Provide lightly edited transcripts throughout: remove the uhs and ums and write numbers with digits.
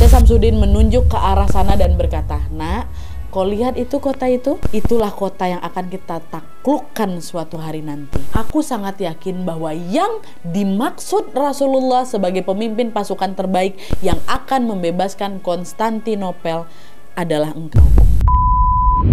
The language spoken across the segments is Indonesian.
Syekh Samsudin menunjuk ke arah sana dan berkata, "Nak, kau lihat itu kota itu? Itulah kota yang akan kita taklukkan suatu hari nanti." Aku sangat yakin bahwa yang dimaksud Rasulullah sebagai pemimpin pasukan terbaik yang akan membebaskan Konstantinopel adalah engkau.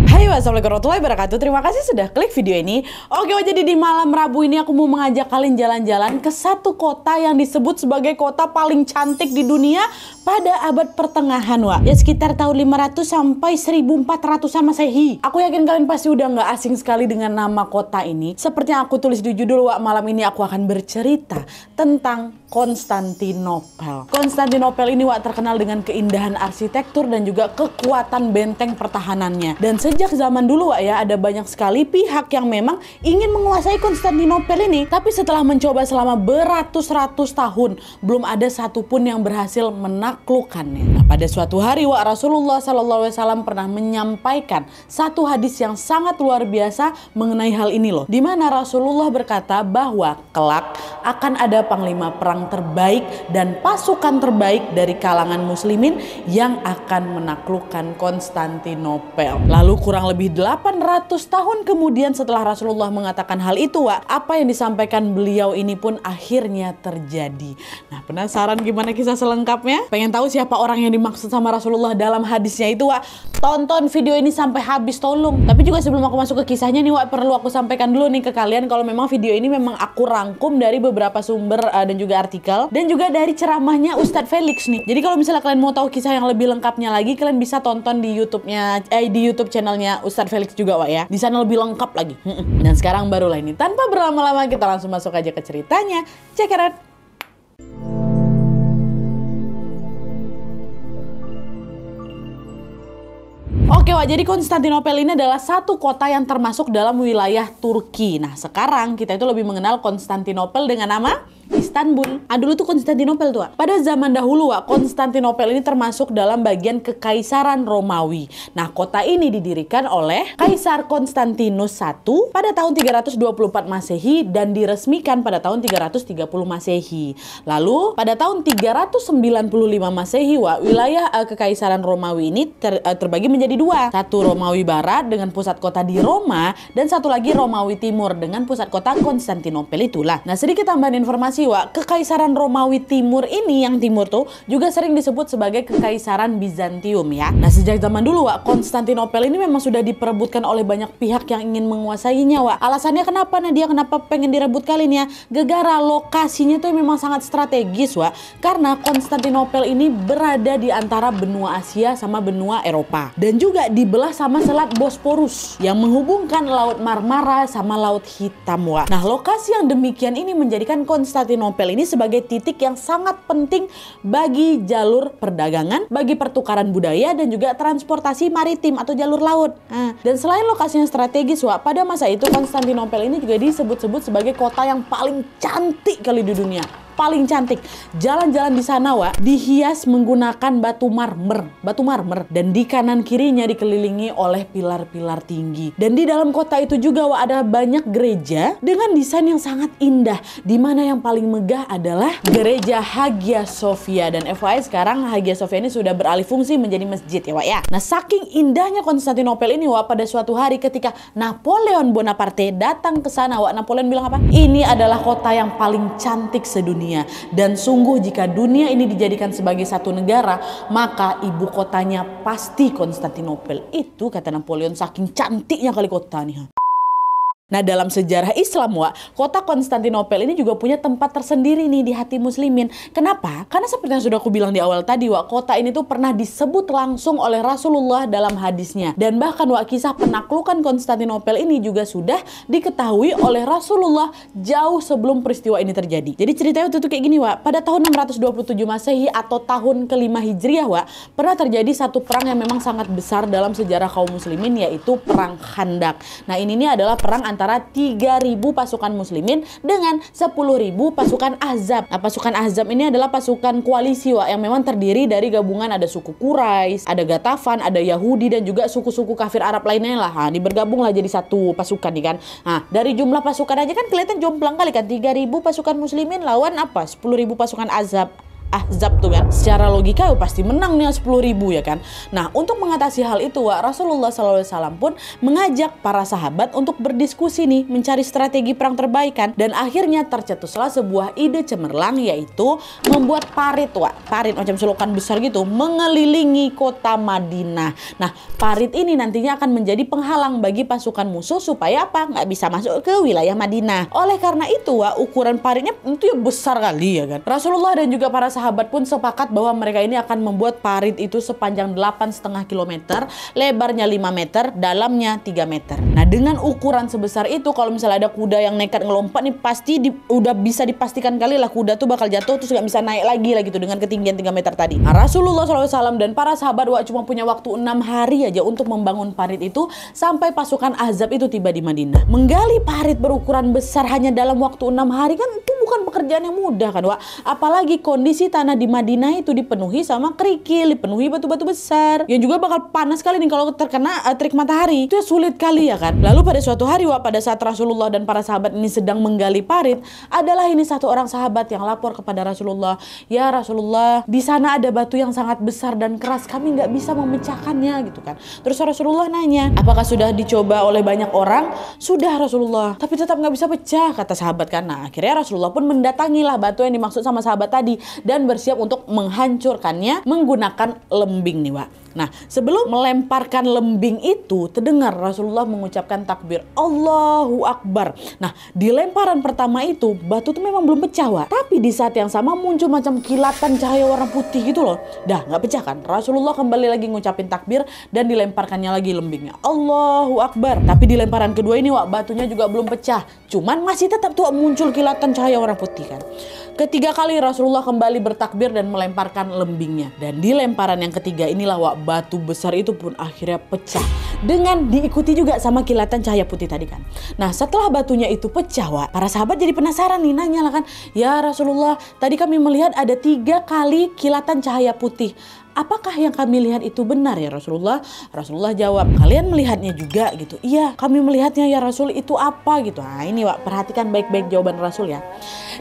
Hai, wassalamualaikum warahmatullahi wabarakatuh. Terima kasih sudah klik video ini. Oke, jadi di malam Rabu ini aku mau mengajak kalian jalan-jalan ke satu kota yang disebut sebagai kota paling cantik di dunia pada abad pertengahan, Wak. Ya sekitar tahun 500 sampai 1400-an Masehi. Aku yakin kalian pasti udah nggak asing sekali dengan nama kota ini. Seperti yang aku tulis di judul, Wak, malam ini aku akan bercerita tentang Konstantinopel. Konstantinopel ini, Wak, terkenal dengan keindahan arsitektur dan juga kekuatan benteng pertahanannya. Dan sejak zaman dulu, Wak, ya, ada banyak sekali pihak yang memang ingin menguasai Konstantinopel ini. Tapi setelah mencoba selama beratus-ratus tahun, belum ada satupun yang berhasil menaklukkannya. Nah, pada suatu hari, Wak, Rasulullah SAW pernah menyampaikan satu hadis yang sangat luar biasa mengenai hal ini loh. Dimana Rasulullah berkata bahwa kelak akan ada panglima perang terbaik dan pasukan terbaik dari kalangan muslimin yang akan menaklukkan Konstantinopel. Lalu kurang lebih 800 tahun kemudian setelah Rasulullah mengatakan hal itu, Wak, apa yang disampaikan beliau ini pun akhirnya terjadi. Nah, penasaran gimana kisah selengkapnya? Pengen tahu siapa orang yang dimaksud sama Rasulullah dalam hadisnya itu, Wak? Tonton video ini sampai habis, tolong. Tapi juga sebelum aku masuk ke kisahnya nih, Wak, perlu aku sampaikan dulu nih ke kalian kalau memang video ini memang aku rangkum dari beberapa sumber dan juga artikel dan juga dari ceramahnya Ustadz Felix nih. Jadi kalau misalnya kalian mau tahu kisah yang lebih lengkapnya lagi, kalian bisa tonton di YouTube-nya di YouTube channelnya Ustadz Felix juga, Wak, ya. Di sana lebih lengkap lagi. Dan sekarang barulah ini, tanpa berlama-lama kita langsung masuk aja ke ceritanya. Check it out. Oke, Wak, jadi Konstantinopel ini adalah satu kota yang termasuk dalam wilayah Turki. Nah, sekarang kita itu lebih mengenal Konstantinopel dengan nama Istanbul. Dulu tuh Konstantinopel tuh, Wak. Pada zaman dahulu, Wak, Konstantinopel ini termasuk dalam bagian Kekaisaran Romawi. Nah, kota ini didirikan oleh Kaisar Konstantinus I pada tahun 324 Masehi dan diresmikan pada tahun 330 Masehi. Lalu, pada tahun 395 Masehi, Wak, wilayah Kekaisaran Romawi ini terbagi menjadi dua. Satu Romawi Barat dengan pusat kota di Roma dan satu lagi Romawi Timur dengan pusat kota Konstantinopel itulah. Nah, sedikit tambahan informasi, Wak, Kekaisaran Romawi Timur ini, yang timur tuh juga sering disebut sebagai Kekaisaran Bizantium, ya. Nah, sejak zaman dulu, Wak, Konstantinopel ini memang sudah diperebutkan oleh banyak pihak yang ingin menguasainya, Wak. Alasannya kenapa, Nadia? Kenapa pengen direbut kalian ya? Gegara lokasinya tuh memang sangat strategis, Wak. Karena Konstantinopel ini berada di antara benua Asia sama benua Eropa. Dan juga dibelah sama Selat Bosporus yang menghubungkan Laut Marmara sama Laut Hitam, Wak. Nah, lokasi yang demikian ini menjadikan Konstantinopel ini sebagai titik yang sangat penting bagi jalur perdagangan, bagi pertukaran budaya dan juga transportasi maritim atau jalur laut. Dan selain lokasi yang strategis, Wak, pada masa itu Konstantinopel ini juga disebut-sebut sebagai kota yang paling cantik kali di dunia. Paling cantik. Jalan-jalan di sana, Wak, dihias menggunakan batu marmer dan di kanan kirinya dikelilingi oleh pilar-pilar tinggi. Dan di dalam kota itu juga, Wak, ada banyak gereja dengan desain yang sangat indah, di mana yang paling megah adalah gereja Hagia Sophia. Dan FYI sekarang Hagia Sophia ini sudah beralih fungsi menjadi masjid, ya, Wak, ya. Nah, saking indahnya Konstantinopel ini, Wak, pada suatu hari ketika Napoleon Bonaparte datang ke sana, Wak, Napoleon bilang apa? Ini adalah kota yang paling cantik sedunia. Dan sungguh jika dunia ini dijadikan sebagai satu negara, maka ibu kotanya pasti Konstantinopel. Itu kata Napoleon, saking cantiknya kali kota nih. Nah, dalam sejarah Islam, Wak, kota Konstantinopel ini juga punya tempat tersendiri nih di hati muslimin. Kenapa? Karena seperti yang sudah aku bilang di awal tadi, Wak, kota ini tuh pernah disebut langsung oleh Rasulullah dalam hadisnya. Dan bahkan, Wak, kisah penaklukan Konstantinopel ini juga sudah diketahui oleh Rasulullah jauh sebelum peristiwa ini terjadi. Jadi ceritanya itu kayak gini, Wak. Pada tahun 627 Masehi atau tahun ke-5 Hijriah, Wak, pernah terjadi satu perang yang memang sangat besar dalam sejarah kaum muslimin, yaitu Perang Khandak. Nah, ini nih adalah perang antara 3.000 pasukan muslimin dengan 10.000 pasukan Ahzab. Nah, pasukan Ahzab ini adalah pasukan koalisi, Wak, yang memang terdiri dari gabungan ada suku Quraisy, ada Ghatafan, ada Yahudi dan juga suku-suku kafir Arab lainnya lah. Nah, dibergabunglah jadi satu pasukan nih kan. Nah, dari jumlah pasukan aja kan kelihatan jomplang kali kan, 3.000 pasukan muslimin lawan apa? 10.000 pasukan Ahzab. Ahzab tuh kan. Secara logika pasti menang nih 10.000 ya kan. Nah, untuk mengatasi hal itu Rasulullah SAW pun mengajak para sahabat untuk berdiskusi nih, mencari strategi perang terbaik kan. Dan akhirnya tercetuslah sebuah ide cemerlang, yaitu membuat parit parit macam selokan besar gitu mengelilingi kota Madinah. Nah, parit ini nantinya akan menjadi penghalang bagi pasukan musuh supaya apa? Nggak bisa masuk ke wilayah Madinah. Oleh karena itu ukuran paritnya itu ya besar kali ya kan. Rasulullah dan juga para sahabat pun sepakat bahwa mereka ini akan membuat parit itu sepanjang 8,5 km, lebarnya 5 meter, dalamnya 3 meter. Nah, dengan ukuran sebesar itu, kalau misalnya ada kuda yang nekat ngelompat nih, pasti udah bisa dipastikan kali lah kuda tuh bakal jatuh terus nggak bisa naik lagi lah gitu dengan ketinggian 3 meter tadi. Nah, Rasulullah SAW dan para sahabat cuma punya waktu 6 hari aja untuk membangun parit itu sampai pasukan Ahzab itu tiba di Madinah. Menggali parit berukuran besar hanya dalam waktu 6 hari kan itu bukan pekerjaan yang mudah kan, Wak. Apalagi kondisi tanah di Madinah itu dipenuhi sama kerikil, dipenuhi batu-batu besar yang juga bakal panas sekali nih kalau terkena terik matahari. Itu ya sulit kali ya kan. Lalu pada suatu hari, Wak, pada saat Rasulullah dan para sahabat ini sedang menggali parit, adalah ini satu orang sahabat yang lapor kepada Rasulullah, "Ya Rasulullah, di sana ada batu yang sangat besar dan keras, kami nggak bisa memecahkannya," gitu kan. Terus Rasulullah nanya, "Apakah sudah dicoba oleh banyak orang?" "Sudah Rasulullah, tapi tetap nggak bisa pecah," kata sahabat kan. Nah, akhirnya Rasulullah pun mendatangilah batu yang dimaksud sama sahabat tadi dan bersiap untuk menghancurkannya menggunakan lembing nih, Wak. Nah, sebelum melemparkan lembing itu, terdengar Rasulullah mengucapkan takbir Allahu Akbar. Nah, di lemparan pertama itu batu itu memang belum pecah, Wak. Tapi di saat yang sama muncul macam kilatan cahaya warna putih gitu loh. Dah nggak pecah kan. Rasulullah kembali lagi ngucapin takbir dan dilemparkannya lagi lembingnya. Allahu Akbar. Tapi di lemparan kedua ini, Wak, batunya juga belum pecah. Cuman masih tetap tuh muncul kilatan cahaya warna putih kan. Ketiga kali Rasulullah kembali bertakbir dan melemparkan lembingnya. Dan di lemparan yang ketiga inilah, Wak, batu besar itu pun akhirnya pecah. Dengan diikuti juga sama kilatan cahaya putih tadi kan. Nah, setelah batunya itu pecah, Wak, para sahabat jadi penasaran nih, nanya lah kan, "Ya Rasulullah, tadi kami melihat ada 3 kali kilatan cahaya putih. Apakah yang kami lihat itu benar ya Rasulullah?" Rasulullah jawab, "Kalian melihatnya juga gitu?" "Iya, kami melihatnya ya Rasul, itu apa?" gitu. Nah ini, Wak, perhatikan baik-baik jawaban Rasul ya.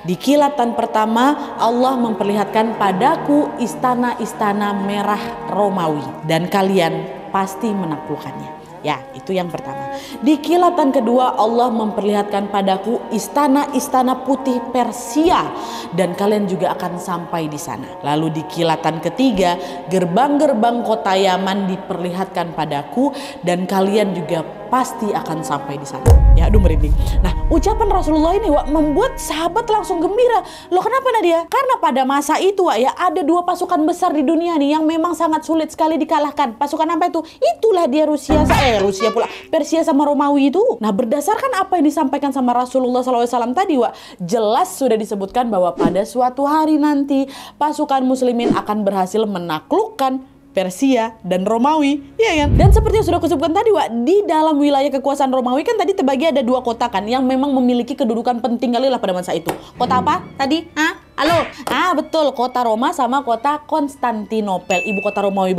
"Di kilatan pertama Allah memperlihatkan padaku istana-istana merah Romawi dan kalian pasti menaklukkannya." Ya, itu yang pertama. Di kilatan kedua Allah memperlihatkan padaku istana-istana putih Persia dan kalian juga akan sampai di sana. Lalu di kilatan ketiga gerbang-gerbang kota Yaman diperlihatkan padaku dan kalian juga pasti akan sampai di sana. Ya, aduh merinding. Nah, ucapan Rasulullah ini, Wak, membuat sahabat langsung gembira. Loh, kenapa Nadia? Karena pada masa itu, Wak, ya ada 2 pasukan besar di dunia nih yang memang sangat sulit sekali dikalahkan. Pasukan apa itu? Itulah dia Rusia pula, Persia sama Romawi itu. Nah, berdasarkan apa yang disampaikan sama Rasulullah SAW tadi, Wak, jelas sudah disebutkan bahwa pada suatu hari nanti pasukan muslimin akan berhasil menaklukkan Persia dan Romawi, ya kan? Dan seperti yang sudah kusebutkan tadi, Wak, di dalam wilayah kekuasaan Romawi kan tadi terbagi ada 2 kota kan yang memang memiliki kedudukan penting kali lah pada masa itu. Kota apa tadi? Halo? Betul, kota Roma sama kota Konstantinopel, ibu kota Romawi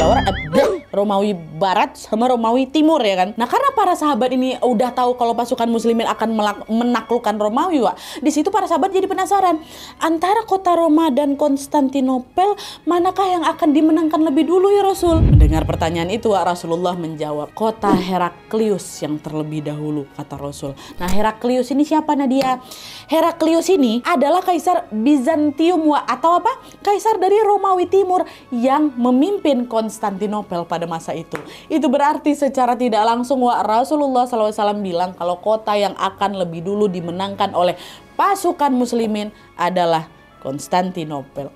Romawi Barat sama Romawi Timur ya kan. Nah, karena para sahabat ini udah tahu kalau pasukan muslimin akan menaklukkan Romawi, Wak, di situ para sahabat jadi penasaran, antara kota Roma dan Konstantinopel manakah yang akan dimenangkan lebih dulu ya Rasul? Mendengar pertanyaan itu, Wak, Rasulullah menjawab, "Kota Heraklius yang terlebih dahulu," kata Rasul. Nah, Heraklius ini siapa, Nadia? Heraklius ini adalah kaisar Bizantium, Wak, atau apa? Kaisar dari Romawi Timur yang memimpin Konstantinopel pada masa itu. Itu berarti secara tidak langsung, Wak, Rasulullah SAW bilang kalau kota yang akan lebih dulu dimenangkan oleh pasukan muslimin adalah Konstantinopel.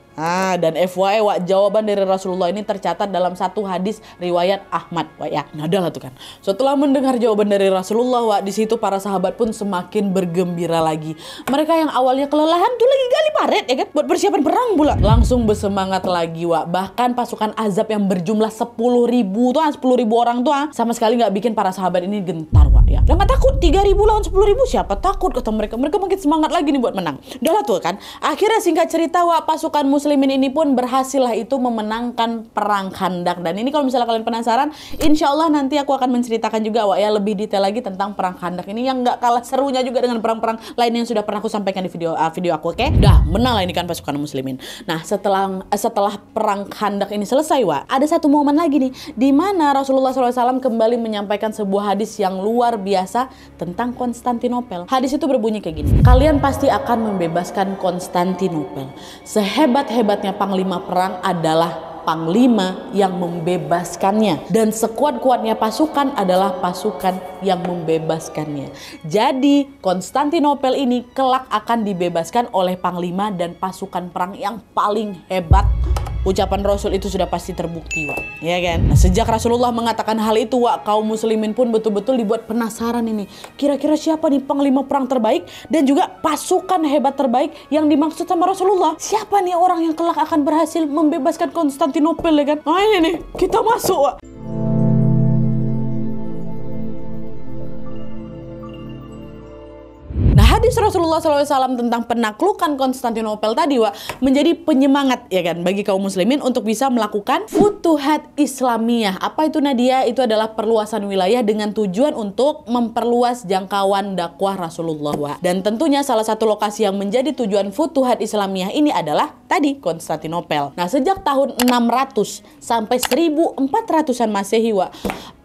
Dan FYI, Wak, jawaban dari Rasulullah ini tercatat dalam satu hadis riwayat Ahmad, Wak, ya. Nah, adalah tuh kan. Setelah mendengar jawaban dari Rasulullah, Wak, di situ para sahabat pun semakin bergembira lagi. Mereka yang awalnya kelelahan tuh lagi gali parit ya kan, buat persiapan perang pula. Langsung bersemangat lagi, Wak. Bahkan pasukan Ahzab yang berjumlah 10.000 tuh, 10.000 orang tuh, sama sekali nggak bikin para sahabat ini gentar, Wak. ya. Udah nggak takut, 3.000 lawan 10.000, siapa takut kata mereka. Mereka makin semangat lagi nih buat menang. Udah lah tuh kan. Akhirnya singkat cerita Wak, pasukan muslimin ini pun berhasil lah itu memenangkan perang Khandak. Dan ini kalau misalnya kalian penasaran, insya Allah nanti aku akan menceritakan juga Wak ya lebih detail lagi tentang perang Khandak ini yang nggak kalah serunya juga dengan perang-perang lain yang sudah pernah aku sampaikan di video aku, oke? Udah menang lah ini kan pasukan muslimin. Nah setelah perang Khandak ini selesai Wak, ada satu momen lagi nih di mana Rasulullah SAW kembali menyampaikan sebuah hadis yang luar biasa tentang Konstantinopel. Hadis itu berbunyi kayak gini, kalian pasti akan membebaskan Konstantinopel. Sehebat-hebatnya panglima perang adalah panglima yang membebaskannya, dan sekuat-kuatnya pasukan adalah pasukan yang membebaskannya. Jadi Konstantinopel ini kelak akan dibebaskan oleh panglima dan pasukan perang yang paling hebat. Ucapan Rasul itu sudah pasti terbukti Wak, ya kan? Nah, sejak Rasulullah mengatakan hal itu Wak, kaum muslimin pun betul-betul dibuat penasaran ini. Kira-kira siapa nih panglima perang terbaik dan juga pasukan hebat terbaik yang dimaksud sama Rasulullah? Siapa nih orang yang kelak akan berhasil membebaskan Konstantinopel, ya kan? Nah ini nih, kita masuk Wak. Hadis Rasulullah SAW tentang penaklukan Konstantinopel tadi Wak menjadi penyemangat ya kan bagi kaum muslimin untuk bisa melakukan futuhat Islamiyah. Apa itu Nadia? Itu adalah perluasan wilayah dengan tujuan untuk memperluas jangkauan dakwah Rasulullah Wak. Dan tentunya salah satu lokasi yang menjadi tujuan futuhat Islamiyah ini adalah tadi Konstantinopel. Nah sejak tahun 600 sampai 1400-an Masehi Wak,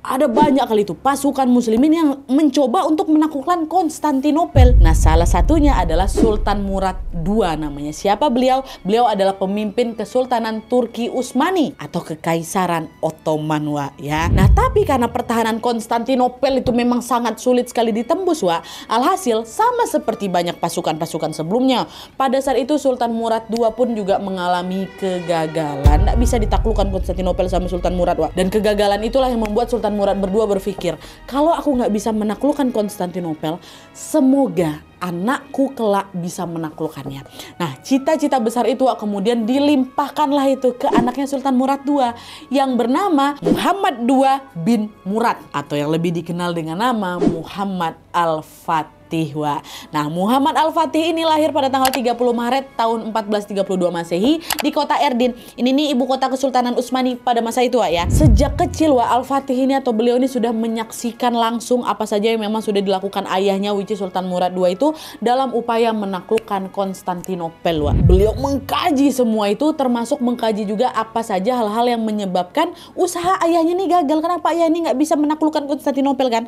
ada banyak kali itu pasukan muslimin yang mencoba untuk menaklukkan Konstantinopel. Nah salah satunya adalah Sultan Murad II namanya. Siapa beliau? Beliau adalah pemimpin Kesultanan Turki Utsmani atau Kekaisaran Ottoman Wak ya. Nah tapi karena pertahanan Konstantinopel itu memang sangat sulit sekali ditembus Wak, alhasil sama seperti banyak pasukan-pasukan sebelumnya, pada saat itu Sultan Murad II pun juga mengalami kegagalan. Nggak bisa ditaklukkan Konstantinopel sama Sultan Murad Wak. Dan kegagalan itulah yang membuat Sultan Murad berdua berpikir, kalau aku nggak bisa menaklukkan Konstantinopel, semoga anakku kelak bisa menaklukkannya. Nah, cita-cita besar itu kemudian dilimpahkanlah itu ke anaknya Sultan Murad II yang bernama Muhammad II bin Murad atau yang lebih dikenal dengan nama Muhammad Al-Fatih. Nah, Muhammad Al-Fatih ini lahir pada tanggal 30 Maret tahun 1432 Masehi di kota Erdin. Ini nih ibu kota Kesultanan Utsmani pada masa itu ya. Sejak kecil Al-Fatih ini atau beliau ini sudah menyaksikan langsung apa saja yang memang sudah dilakukan ayahnya which is Sultan Murad II itu dalam upaya menaklukkan Konstantinopel. Beliau mengkaji semua itu, termasuk mengkaji juga apa saja hal-hal yang menyebabkan usaha ayahnya ini gagal. Kenapa ayah ini nggak bisa menaklukkan Konstantinopel kan?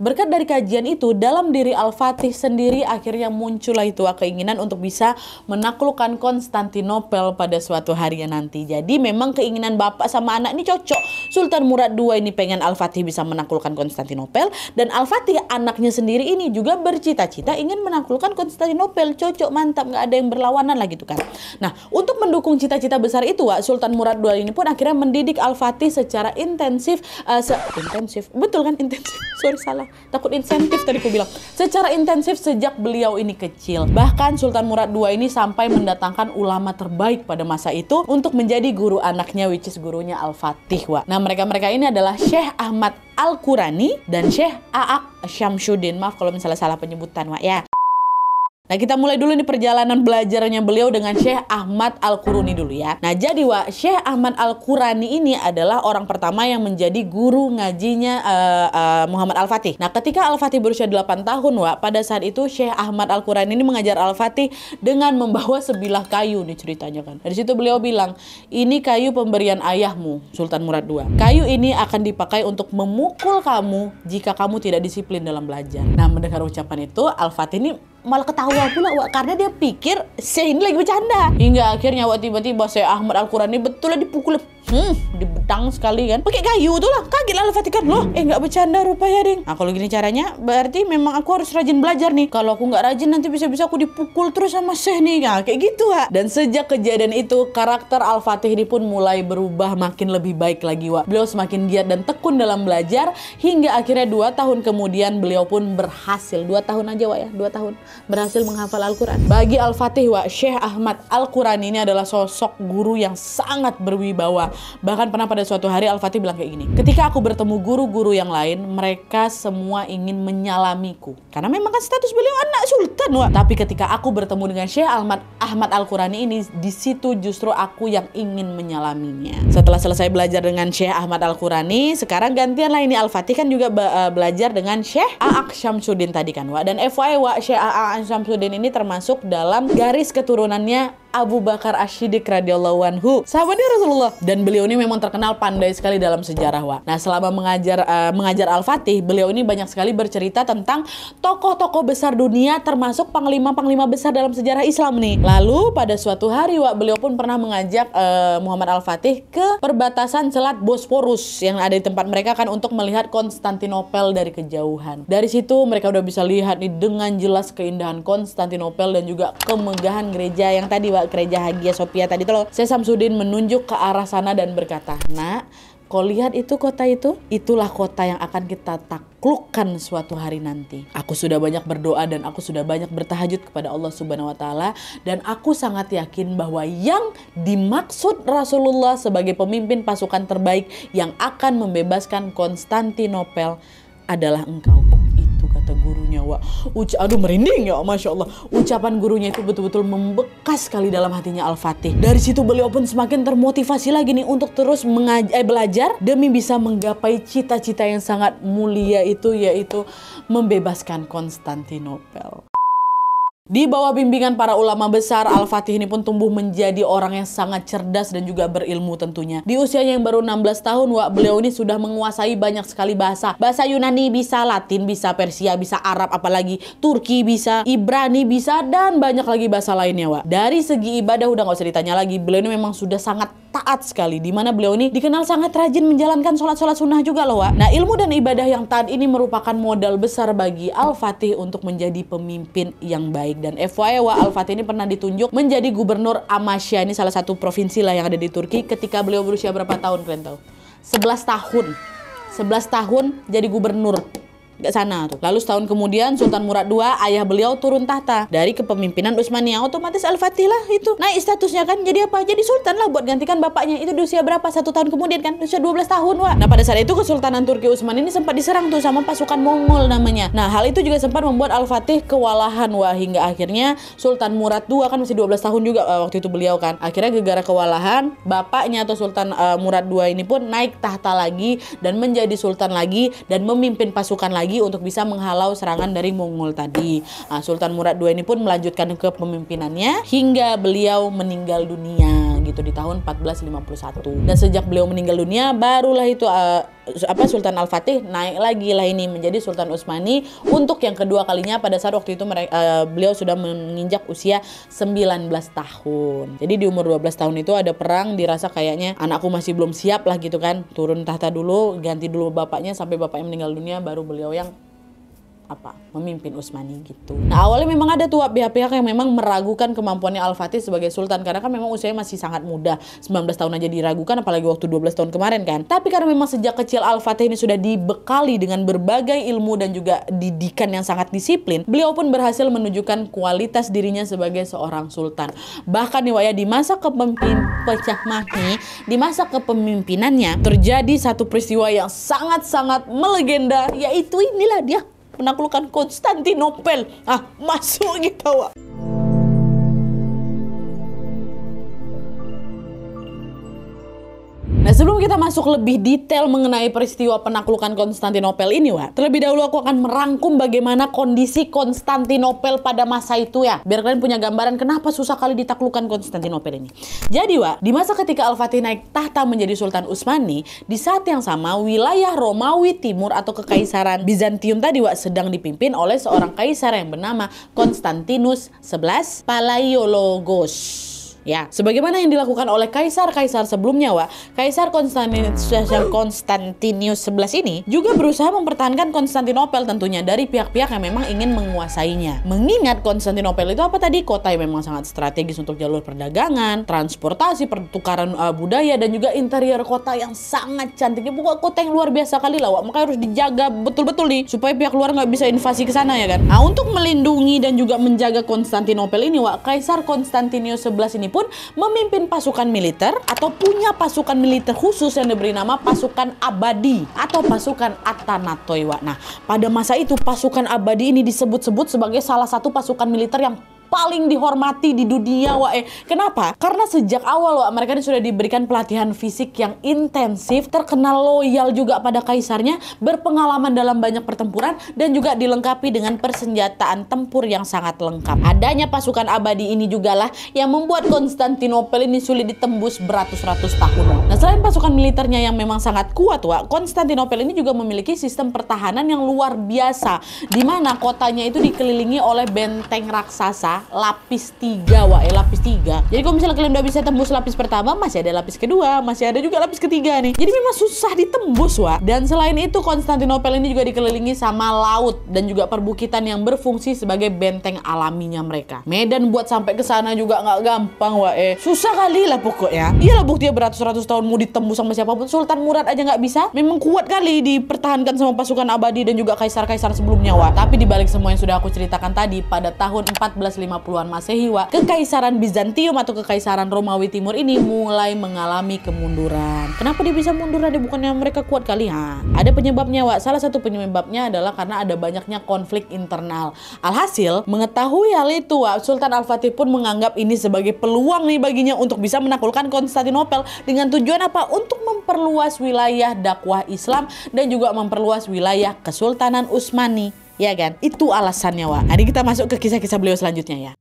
Berkat dari kajian itu dalam diri Al-Fatih sendiri akhirnya muncullah itu keinginan untuk bisa menaklukkan Konstantinopel pada suatu hari nanti. Jadi memang keinginan bapak sama anak ini cocok. Sultan Murad II ini pengen Al-Fatih bisa menaklukkan Konstantinopel, dan Al-Fatih anaknya sendiri ini juga bercita-cita ingin menaklukkan Konstantinopel. Cocok, mantap, nggak ada yang berlawanan lah gitu kan. Nah untuk mendukung cita-cita besar itu Sultan Murad II ini pun akhirnya mendidik Al-Fatih secara intensif. Betul kan intensif? Sorry salah, takut insentif tadi aku bilang. Secara intensif sejak beliau ini kecil. Bahkan Sultan Murad II ini sampai mendatangkan ulama terbaik pada masa itu untuk menjadi guru anaknya which is gurunya Al-Fatih Wak. Nah mereka ini adalah Syekh Ahmad Al-Qurani dan Syekh A'aq Syamsuddin. Maaf kalau misalnya salah penyebutan Wak ya. Nah kita mulai dulu nih perjalanan belajarnya beliau dengan Syekh Ahmad Al-Qurani dulu ya. Nah jadi Wak, Syekh Ahmad Al-Qurani ini adalah orang pertama yang menjadi guru ngajinya Muhammad Al-Fatih. Nah ketika Al-Fatih berusia 8 tahun Wak, pada saat itu Syekh Ahmad Al-Qurani ini mengajar Al-Fatih dengan membawa sebilah kayu nih ceritanya kan. Dari situ beliau bilang, ini kayu pemberian ayahmu Sultan Murad II. Kayu ini akan dipakai untuk memukul kamu jika kamu tidak disiplin dalam belajar. Nah mendengar ucapan itu Al-Fatih ini malah ketawa pula Wak, karena dia pikir Syekh ini lagi bercanda. Hingga akhirnya Wak tiba-tiba Syekh Ahmad Al-Qurani betul dipukul, dibedang sekali kan, pakai kayu tuh lah. Kaget lah Al-Fatih kan, loh nggak bercanda rupanya ding. Nah kalau gini caranya berarti memang aku harus rajin belajar nih. Kalau aku nggak rajin nanti bisa-bisa aku dipukul terus sama Syekh nih. Nah kayak gitu Wak. Dan sejak kejadian itu karakter Al-Fatih ini pun mulai berubah makin lebih baik lagi Wak. Beliau semakin giat dan tekun dalam belajar hingga akhirnya 2 tahun kemudian beliau pun berhasil. 2 tahun aja Wak ya, 2 tahun berhasil menghafal Al-Quran. Bagi Al-Fatih Wak, Syekh Ahmad Al-Qurani ini adalah sosok guru yang sangat berwibawa. Bahkan pernah pada suatu hari Al-Fatih bilang kayak gini, ketika aku bertemu guru-guru yang lain, mereka semua ingin menyalamiku. Karena memang kan status beliau anak sultan, Wak. Tapi ketika aku bertemu dengan Syekh Ahmad Al-Qurani ini, di situ justru aku yang ingin menyalaminya. Setelah selesai belajar dengan Syekh Ahmad Al-Qurani, sekarang gantian lah ini Al-Fatih kan juga belajar dengan Syekh A'aq Syamsuddin tadi kan, Wak. Dan FYI, Wak, Syekh A'aq Syamsuddin ini termasuk dalam garis keturunannya Abu Bakar Asy-Syiddiq radhiyallahu anhu, sahabatnya Rasulullah. Dan beliau ini memang terkenal pandai sekali dalam sejarah, Wak. Nah, selama mengajar Al-Fatih, beliau ini banyak sekali bercerita tentang tokoh-tokoh besar dunia, termasuk panglima-panglima besar dalam sejarah Islam nih. Lalu pada suatu hari, Wak, beliau pun pernah mengajak Muhammad Al-Fatih ke perbatasan Selat Bosporus yang ada di tempat mereka kan, untuk melihat Konstantinopel dari kejauhan. Dari situ mereka udah bisa lihat nih dengan jelas keindahan Konstantinopel dan juga kemegahan gereja yang tadi, Wak, gereja Hagia Sophia tadi tuh loh. Syekh Syamsuddin menunjuk ke arah sana dan berkata, "Nak, kau lihat itu kota itu? Itulah kota yang akan kita taklukkan suatu hari nanti. Aku sudah banyak berdoa dan aku sudah banyak bertahajud kepada Allah Subhanahu wa Ta'ala, dan aku sangat yakin bahwa yang dimaksud Rasulullah sebagai pemimpin pasukan terbaik yang akan membebaskan Konstantinopel adalah engkau." Kata gurunya, Wak. Aduh, merinding ya, Masya Allah. Ucapan gurunya itu betul-betul membekas sekali dalam hatinya Al-Fatih. Dari situ beliau pun semakin termotivasi lagi nih untuk terus belajar demi bisa menggapai cita-cita yang sangat mulia itu, yaitu membebaskan Konstantinopel. Di bawah bimbingan para ulama besar, Al-Fatih ini pun tumbuh menjadi orang yang sangat cerdas dan juga berilmu tentunya. Di usianya yang baru 16 tahun, Wak, beliau ini sudah menguasai banyak sekali bahasa. Bahasa Yunani bisa, Latin bisa, Persia bisa, Arab apalagi, Turki bisa, Ibrani bisa, dan banyak lagi bahasa lainnya, Wak. Dari segi ibadah udah gak usah ditanya lagi, beliau ini memang sudah sangat taat sekali, dimana beliau ini dikenal sangat rajin menjalankan sholat-sholat sunnah juga loh, Wak. Nah, ilmu dan ibadah yang taat ini merupakan modal besar bagi Al-Fatih untuk menjadi pemimpin yang baik. Dan FYI, Wak, Al-Fatih ini pernah ditunjuk menjadi gubernur Amasya, ini salah satu provinsi lah yang ada di Turki, ketika beliau berusia berapa tahun kalian tahu? 11 tahun. 11 tahun jadi gubernur ke sana tuh. Lalu setahun kemudian Sultan Murad II, ayah beliau, turun tahta dari kepemimpinan Utsmaniyah. Otomatis Al-Fatih lah itu naik statusnya kan, jadi apa? Jadi sultan lah buat gantikan bapaknya. Itu di usia berapa? 1 tahun kemudian kan, di usia 12 tahun, Wak. Nah, pada saat itu Kesultanan Turki Utsmani ini sempat diserang tuh sama pasukan Mongol namanya. Nah, hal itu juga sempat membuat Al-Fatih kewalahan, Wak, hingga akhirnya Sultan Murad II kan masih 12 tahun juga waktu itu beliau kan. Akhirnya gegara kewalahan, bapaknya atau Sultan Murad II ini pun naik tahta lagi dan menjadi sultan lagi dan memimpin pasukan lagi untuk bisa menghalau serangan dari Mongol tadi. Nah, Sultan Murad II ini pun melanjutkan kepemimpinannya hingga beliau meninggal dunia gitu di tahun 1451. Dan sejak beliau meninggal dunia, barulah itu Sultan Al-Fatih naik lagi lah ini menjadi Sultan Utsmani untuk yang kedua kalinya. Pada saat waktu itu beliau sudah menginjak usia 19 tahun. Jadi di umur 12 tahun itu ada perang, dirasa kayaknya anakku masih belum siap lah gitu kan. Turun tahta dulu, ganti dulu bapaknya sampai bapaknya meninggal dunia, baru beliau yang memimpin Utsmani gitu. Nah, awalnya memang ada tuh pihak-pihak yang memang meragukan kemampuannya Al-Fatih sebagai sultan, karena kan memang usianya masih sangat muda, 19 tahun aja diragukan, apalagi waktu 12 tahun kemarin kan. Tapi karena memang sejak kecil Al-Fatih ini sudah dibekali dengan berbagai ilmu dan juga didikan yang sangat disiplin, beliau pun berhasil menunjukkan kualitas dirinya sebagai seorang sultan. Bahkan nih, Wak, ya, di masa kepemimpinannya terjadi satu peristiwa yang sangat-sangat melegenda, yaitu inilah dia, penaklukan Konstantinopel. Masuk gitu, Wak. Nah, sebelum kita masuk lebih detail mengenai peristiwa penaklukan Konstantinopel ini, Wak, terlebih dahulu aku akan merangkum bagaimana kondisi Konstantinopel pada masa itu ya, biar kalian punya gambaran kenapa susah kali ditaklukkan Konstantinopel ini. Jadi, Wak, di masa ketika Al-Fatih naik tahta menjadi Sultan Utsmani, di saat yang sama wilayah Romawi Timur atau Kekaisaran Bizantium tadi, Wak, sedang dipimpin oleh seorang kaisar yang bernama Konstantinus XI Palaiologos. Ya, sebagaimana yang dilakukan oleh kaisar-kaisar sebelumnya, Wak, Kaisar Konstantinus XI ini juga berusaha mempertahankan Konstantinopel tentunya dari pihak-pihak yang memang ingin menguasainya. Mengingat Konstantinopel itu apa tadi? Kota yang memang sangat strategis untuk jalur perdagangan, transportasi, pertukaran budaya, dan juga interior kota yang sangat cantik. Pokoknya kota yang luar biasa kali lah, Wak. Makanya harus dijaga betul-betul nih supaya pihak luar nggak bisa invasi ke sana ya kan. Nah, untuk melindungi dan juga menjaga Konstantinopel ini, Wak, Kaisar Konstantinus XI ini pun memimpin pasukan militer atau punya pasukan militer khusus yang diberi nama pasukan abadi atau pasukan Atanatoi. Nah, pada masa itu pasukan abadi ini disebut-sebut sebagai salah satu pasukan militer yang paling dihormati di dunia. Kenapa? Karena sejak awal mereka ini sudah diberikan pelatihan fisik yang intensif, terkenal loyal juga pada kaisarnya, berpengalaman dalam banyak pertempuran, dan juga dilengkapi dengan persenjataan tempur yang sangat lengkap. Adanya pasukan abadi ini juga lah yang membuat Konstantinopel ini sulit ditembus beratus-ratus tahun. Nah, selain pasukan militernya yang memang sangat kuat, Konstantinopel ini juga memiliki sistem pertahanan yang luar biasa, di mana kotanya itu dikelilingi oleh benteng raksasa lapis 3, lapis 3. Jadi kalau misalnya kalian udah bisa tembus lapis pertama, masih ada lapis kedua, masih ada juga lapis ketiga nih. Jadi memang susah ditembus, Dan selain itu Konstantinopel ini juga dikelilingi sama laut dan juga perbukitan yang berfungsi sebagai benteng alaminya mereka. Medan buat sampai ke sana juga nggak gampang, Susah kali lah pokoknya. Iyalah buktinya beratus-ratus tahun mau ditembus sama siapapun, Sultan Murad aja nggak bisa. Memang kuat kali dipertahankan sama pasukan abadi dan juga kaisar-kaisar sebelumnya, Tapi dibalik semua yang sudah aku ceritakan tadi, pada tahun 1450-an Masehi, Kekaisaran Bizantium atau Kekaisaran Romawi Timur ini mulai mengalami kemunduran. Kenapa dia bisa mundur? Ada bukannya mereka kuat kali? Ada penyebabnya, Salah satu penyebabnya adalah karena ada banyaknya konflik internal. Alhasil, mengetahui hal itu, Sultan Al-Fatih pun menganggap ini sebagai peluang nih baginya untuk bisa menaklukkan Konstantinopel dengan tujuan apa? Untuk memperluas wilayah dakwah Islam dan juga memperluas wilayah Kesultanan Utsmani. Ya kan? Itu alasannya, Jadi kita masuk ke kisah-kisah beliau selanjutnya,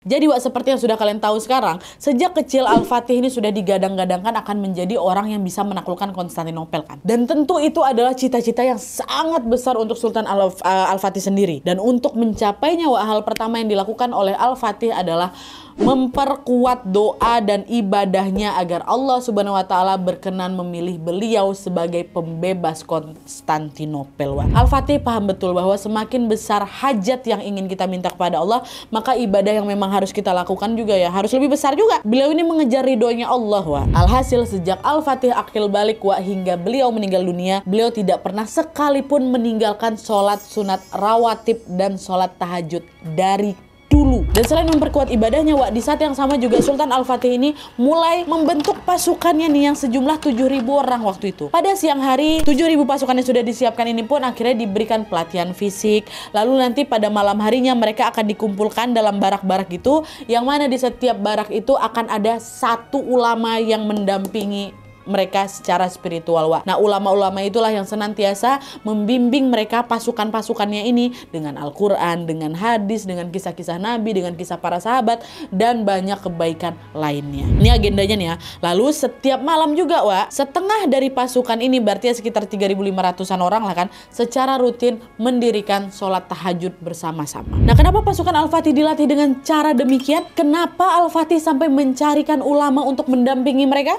Jadi seperti yang sudah kalian tahu sekarang, sejak kecil Al-Fatih ini sudah digadang-gadangkan akan menjadi orang yang bisa menaklukkan Konstantinopel, kan. Dan tentu itu adalah cita-cita yang sangat besar untuk Sultan Al-Fatih sendiri. Dan untuk mencapainya, hal pertama yang dilakukan oleh Al-Fatih adalah memperkuat doa dan ibadahnya agar Allah Subhanahu wa Ta'ala berkenan memilih beliau sebagai pembebas Konstantinopel. Al-Fatih paham betul bahwa semakin besar hajat yang ingin kita minta kepada Allah, maka ibadah yang memang harus kita lakukan juga harus lebih besar juga. Beliau ini mengejar ridhonya Allah. Alhasil sejak Al-Fatih akil balik hingga beliau meninggal dunia, beliau tidak pernah sekalipun meninggalkan sholat sunat rawatib dan sholat tahajud dari dulu. Dan selain memperkuat ibadahnya, di saat yang sama juga Sultan Al-Fatih ini mulai membentuk pasukannya nih yang sejumlah 7.000 orang waktu itu. Pada siang hari, 7.000 pasukan yang sudah disiapkan ini pun akhirnya diberikan pelatihan fisik. Lalu nanti pada malam harinya mereka akan dikumpulkan dalam barak-barak gitu, yang mana di setiap barak itu akan ada satu ulama yang mendampingi mereka secara spiritual. Nah, ulama-ulama itulah yang senantiasa membimbing mereka pasukan-pasukannya ini dengan Al-Quran, dengan hadis, dengan kisah-kisah Nabi, dengan kisah para sahabat, dan banyak kebaikan lainnya. Ini agendanya nih, Lalu setiap malam juga, setengah dari pasukan ini, berarti sekitar 3.500-an orang lah kan, secara rutin mendirikan sholat tahajud bersama-sama. Nah, kenapa pasukan Al-Fatih dilatih dengan cara demikian? Kenapa Al-Fatih sampai mencarikan ulama untuk mendampingi mereka?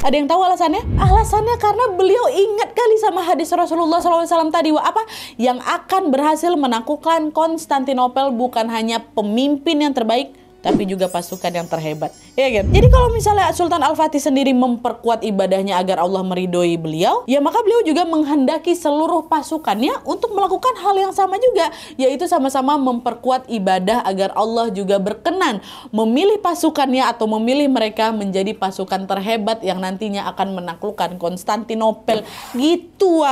Ada yang tahu alasannya? Alasannya karena beliau ingat kali sama hadis Rasulullah SAW tadi, apa? Yang akan berhasil menaklukkan Konstantinopel bukan hanya pemimpin yang terbaik, tapi juga pasukan yang terhebat. Ya kan? Jadi kalau misalnya Sultan Al-Fatih sendiri memperkuat ibadahnya agar Allah meridhoi beliau, maka beliau juga menghendaki seluruh pasukannya untuk melakukan hal yang sama juga, yaitu sama-sama memperkuat ibadah agar Allah juga berkenan memilih pasukannya atau memilih mereka menjadi pasukan terhebat yang nantinya akan menaklukkan Konstantinopel. Gitu,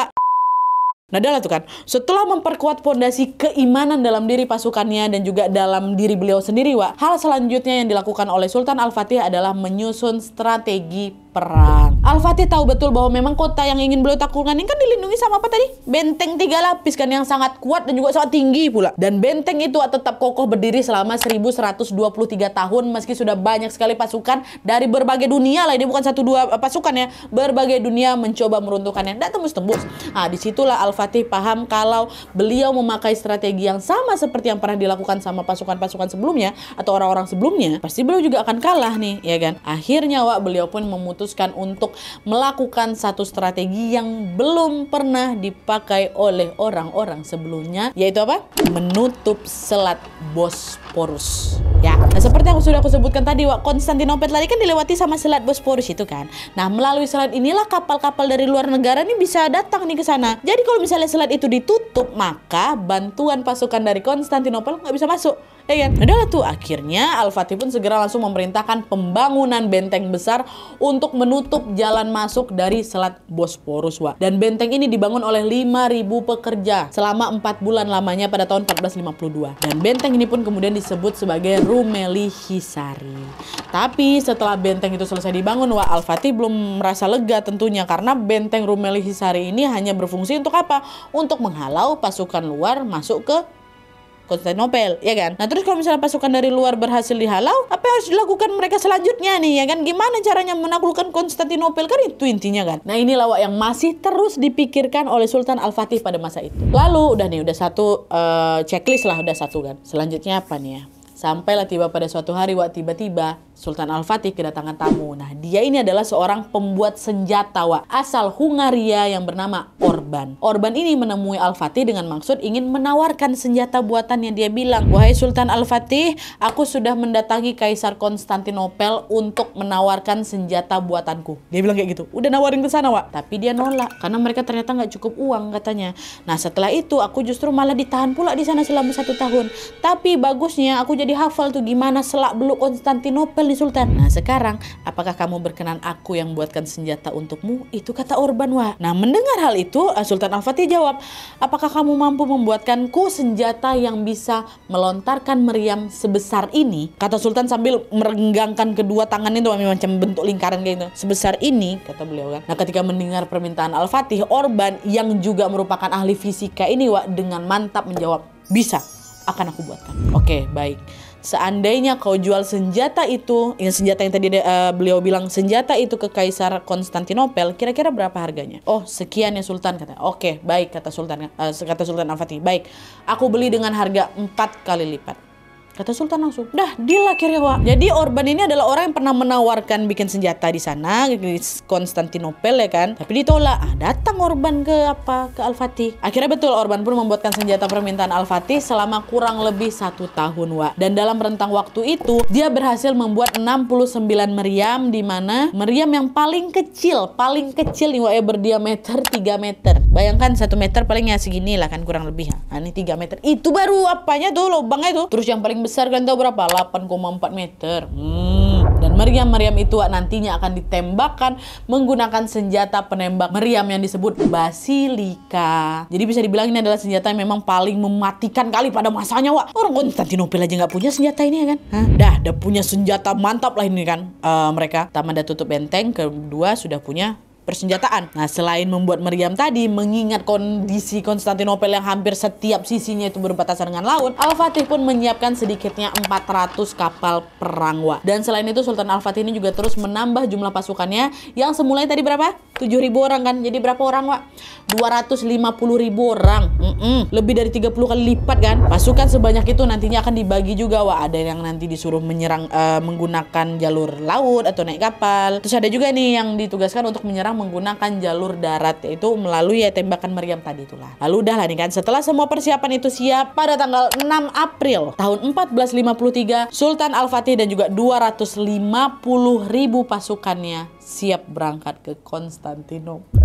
Nah, adalah tuh kan, setelah memperkuat fondasi keimanan dalam diri pasukannya dan juga dalam diri beliau sendiri, hal selanjutnya yang dilakukan oleh Sultan Al-Fatih adalah menyusun strategi perang. Al-Fatih tahu betul bahwa memang kota yang ingin beliau taklukkan ini kan dilindungi sama apa tadi? Benteng 3 lapis kan, yang sangat kuat dan juga sangat tinggi pula. Dan benteng itu tetap kokoh berdiri selama 1123 tahun meski sudah banyak sekali pasukan dari berbagai dunia lah. Ini bukan 1-2 pasukan ya, berbagai dunia mencoba meruntuhkannya. Tidak tembus-tembus. Nah, disitulah Al-Fatih paham kalau beliau memakai strategi yang sama seperti yang pernah dilakukan sama pasukan-pasukan sebelumnya atau orang-orang sebelumnya, pasti beliau juga akan kalah nih, ya kan? Akhirnya beliau pun memutuskan untuk melakukan satu strategi yang belum pernah dipakai oleh orang-orang sebelumnya, yaitu apa? Menutup Selat Bosporus. Ya, nah seperti yang sudah aku sebutkan tadi, Konstantinopel tadi kan dilewati sama Selat Bosporus itu kan. Nah, melalui selat inilah kapal-kapal dari luar negara ini bisa datang nih ke sana. Jadi kalau misalnya selat itu ditutup, maka bantuan pasukan dari Konstantinopel nggak bisa masuk. ya kan? Udah tuh akhirnya Al-Fatih pun segera langsung memerintahkan pembangunan benteng besar untuk menutup jalan masuk dari Selat Bosporus, Wak. Dan benteng ini dibangun oleh 5.000 pekerja selama 4 bulan lamanya pada tahun 1452. Dan benteng ini pun kemudian disebut sebagai Rumeli Hisari. Tapi setelah benteng itu selesai dibangun, Wak, Al-Fatih belum merasa lega tentunya karena benteng Rumeli Hisari ini hanya berfungsi untuk apa? Untuk menghalau pasukan luar masuk ke Konstantinopel, ya kan? Nah terus kalau misalnya pasukan dari luar berhasil dihalau, apa yang harus dilakukan mereka selanjutnya nih, ya kan? Gimana caranya menaklukkan Konstantinopel, kan itu intinya kan? Nah inilah, Wak, yang masih terus dipikirkan oleh Sultan Al-Fatih pada masa itu. Lalu udah satu checklist lah, udah satu kan. Selanjutnya apa nih ya? Sampailah tiba pada suatu hari, Wak, tiba-tiba Sultan Al-Fatih kedatangan tamu. Nah, dia ini adalah seorang pembuat senjata, Wak, asal Hungaria yang bernama Orban. Orban ini menemui Al-Fatih dengan maksud ingin menawarkan senjata buatannya. Dia bilang, "Wahai Sultan Al-Fatih, aku sudah mendatangi Kaisar Konstantinopel untuk menawarkan senjata buatanku." Dia bilang kayak gitu. Udah nawarin ke sana, Wak. Tapi dia nolak karena mereka ternyata nggak cukup uang katanya. Nah, setelah itu aku justru malah ditahan pula di sana selama 1 tahun. Tapi bagusnya aku jadi hafal tuh gimana selak-beluk Konstantinopel di Sultan. Nah sekarang, apakah kamu berkenan aku yang buatkan senjata untukmu? Itu kata Orban, Wak. Nah mendengar hal itu, Sultan Al-Fatih jawab, "Apakah kamu mampu membuatkanku senjata yang bisa melontarkan meriam sebesar ini?" Kata Sultan sambil merenggangkan kedua tangan itu macam bentuk lingkaran kayak gitu. "Sebesar ini," kata beliau kan. Nah ketika mendengar permintaan Al-Fatih, Orban yang juga merupakan ahli fisika ini, Wak, dengan mantap menjawab, "Bisa, akan aku buatkan." Oke, baik. Seandainya kau jual senjata itu, senjata yang tadi beliau bilang senjata itu ke Kaisar Konstantinopel, kira-kira berapa harganya? "Oh, sekian ya Sultan," kata. "Oke, baik," kata Sultan Al-Fatih. "Baik, aku beli dengan harga 4 kali lipat." Kata Sultan langsung. Dah, deal akhirnya, Wak. Jadi Orban ini adalah orang yang pernah menawarkan bikin senjata di sana, di Konstantinopel, ya kan. Tapi ditolak. Datang Orban ke Al-Fatih. Akhirnya betul Orban pun membuatkan senjata permintaan Al-Fatih selama kurang lebih 1 tahun, Wak. Dan dalam rentang waktu itu, dia berhasil membuat 69 meriam, di mana meriam yang paling kecil nih, Wak, ya, berdiameter 3 meter. Bayangkan 1 meter palingnya segini lah kan, kurang lebih. Nah, ini 3 meter. Itu baru apanya tuh, lubangnya tuh. Terus yang paling besar kan tahu berapa? 8,4 meter. Dan meriam-meriam itu, Wak, nantinya akan ditembakkan menggunakan senjata penembak meriam yang disebut basilika. Jadi bisa dibilang ini adalah senjata yang memang paling mematikan kali pada masanya, Wak. Orang Konstantinopel aja nggak punya senjata ini, ya kan? Dah punya senjata mantap lah ini kan mereka. Pertama udah tutup benteng, kedua sudah punya persenjataan. Nah, selain membuat meriam tadi, mengingat kondisi Konstantinopel yang hampir setiap sisinya itu berbatasan dengan laut, Al-Fatih pun menyiapkan sedikitnya 400 kapal perang, Wak. Dan selain itu, Sultan Al-Fatih ini juga terus menambah jumlah pasukannya yang semulanya tadi berapa? 7.000 orang kan. Jadi berapa orang, Wak? 250.000 orang. Lebih dari 30 kali lipat kan. Pasukan sebanyak itu nantinya akan dibagi juga, Wak. Ada yang nanti disuruh menyerang menggunakan jalur laut atau naik kapal. Terus ada juga nih yang ditugaskan untuk menyerang menggunakan jalur darat, yaitu melalui tembakan meriam tadi itulah. Lalu udah lah nih kan, setelah semua persiapan itu siap, pada tanggal 6 April tahun 1453, Sultan Al-Fatih dan juga 250.000 pasukannya siap berangkat ke Konstantinopel.